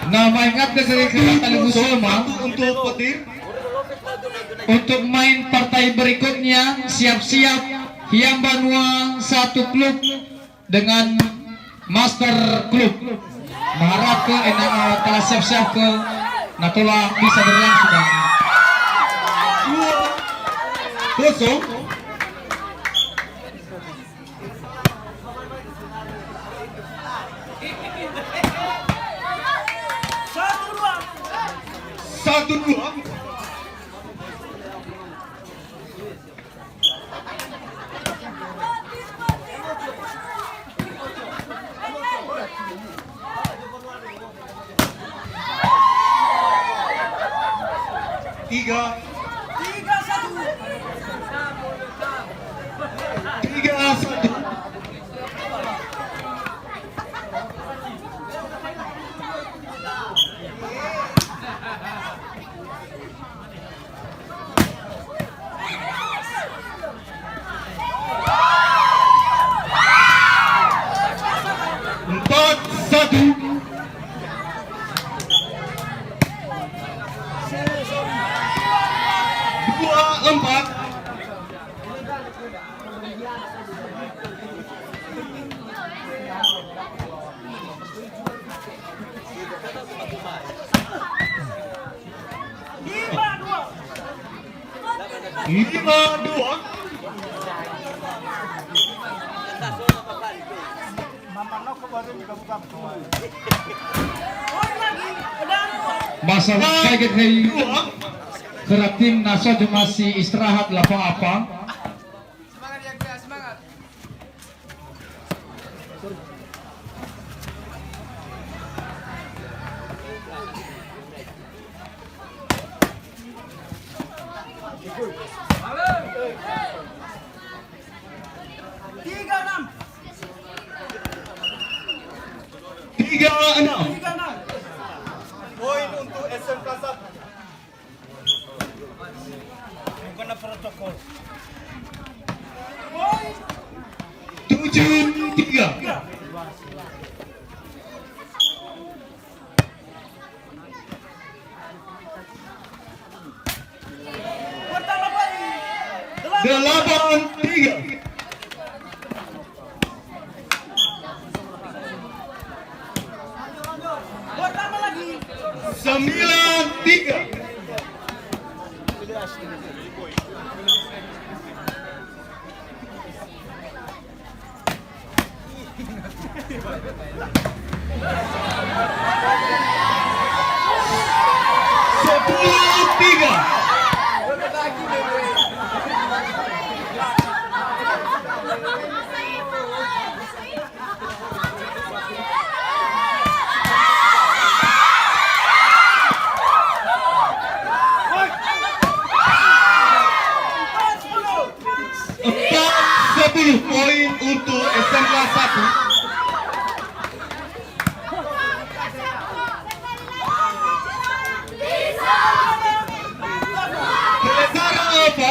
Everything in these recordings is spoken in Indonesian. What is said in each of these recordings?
Nah, maingat dari Kalimantan Kusuma untuk petir. untuk main partai berikutnya siap-siap Hyam Banua satu klub dengan Master Klub mengharap ke telah siap-siap ke Natola bisa berlangsung. 2-0. Satu dua. Tiga. Tiga satu. Empat satu. Dua empat. Lima dua. Masa kaget dari kerap tim nasional masih istirahat lapang apa? Semangat ya guys, semangat. Tiga enam. Poin untuk SMK 1. Bukan protokol. Tujuh tiga. Delapan tiga. Sembilan tiga. Sepuluh tiga. Empat 10 poin untuk SMK 1. Kelezara apa?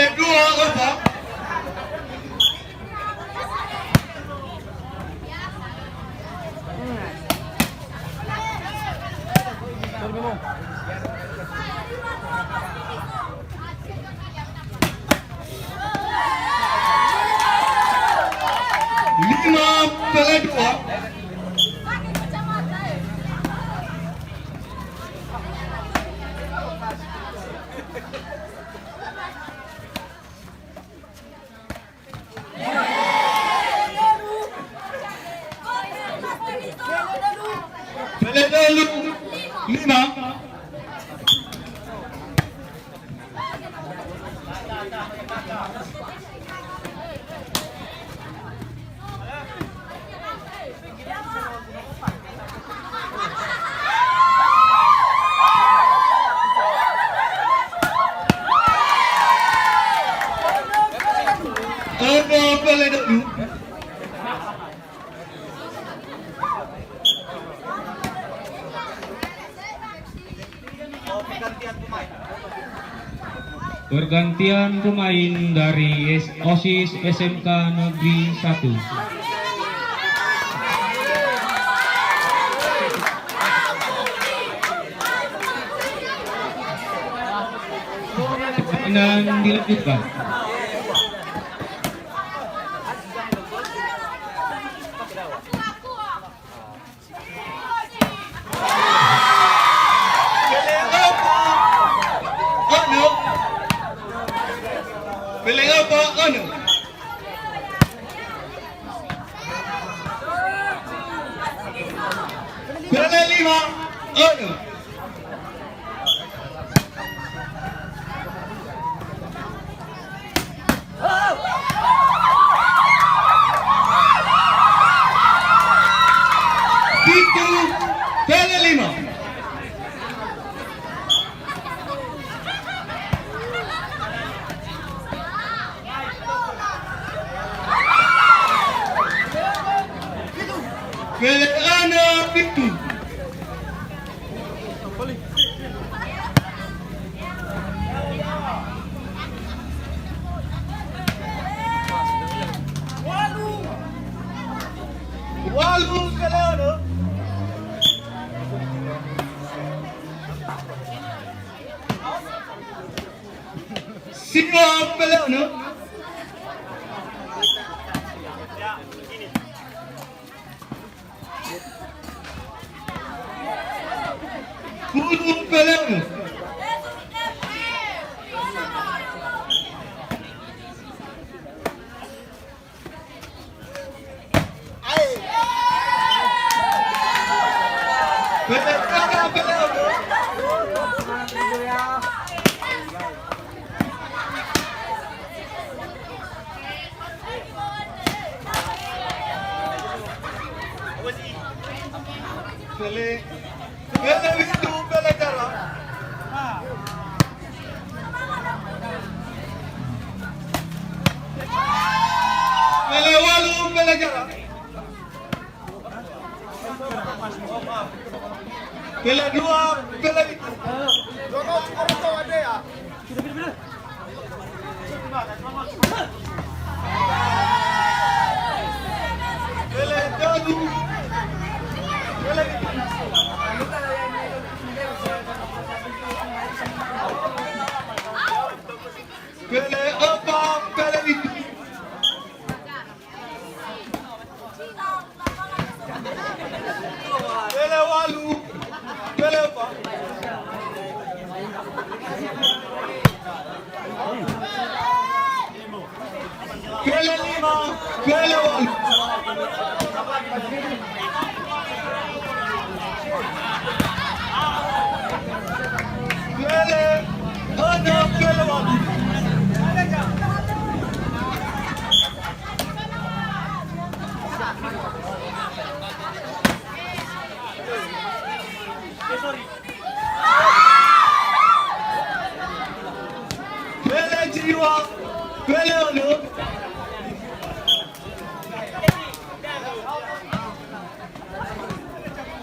Kedua apa? Lima kedua. Peletalu 5. Apa peletalu? Pergantian pemain dari OSIS SMK Negeri 1. Permainan dilanjutkan. Pilih apa? Ano? Pilih 5. Ano? Itu pilih 5. Pilih anak itu. Walu pilih anak. Siapa pilih anak? Puluh pilih anak. Pilih anak, pilih anak. Pilih itu, pilih cara. Pilih walu, pilih cara. Pilih 2, pilih itu. Pilih 1. Pilih itu. Pilih 4, pilih itu. Pilih walu, pilih apa? Pilih 5, pilih walu. Pilih anak, pilih walu. Pilih jiwa, pilih anak.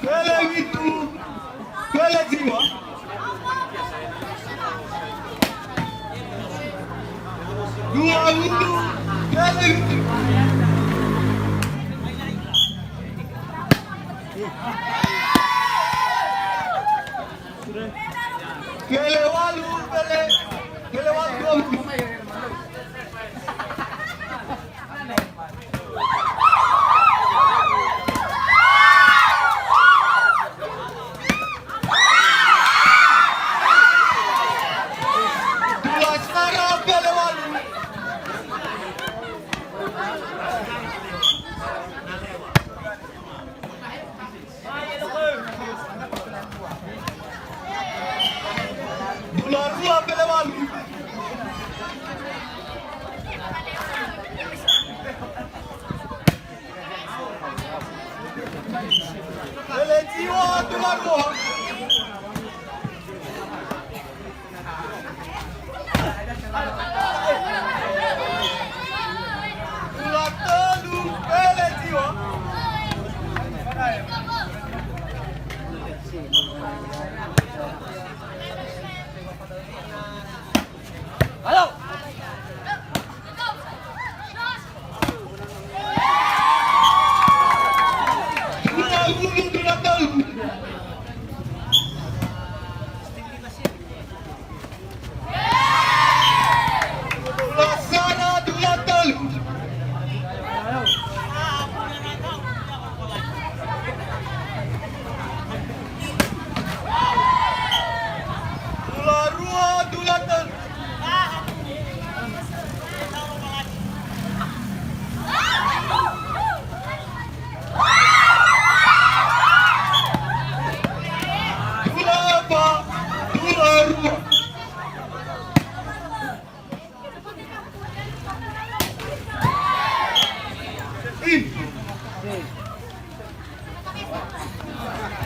Pilih itu, pilih jiwa. Dua itu, pilih itu. Pilih walu, pilih walu. Dua setara, pilih walu. Dua dua, pilih walu. Pilih jiwa, dua dua. Dua telu, pilih jiwa.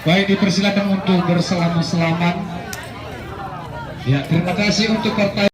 Baik, dipersilakan untuk berselamat-selamat. Ya, terima kasih untuk partai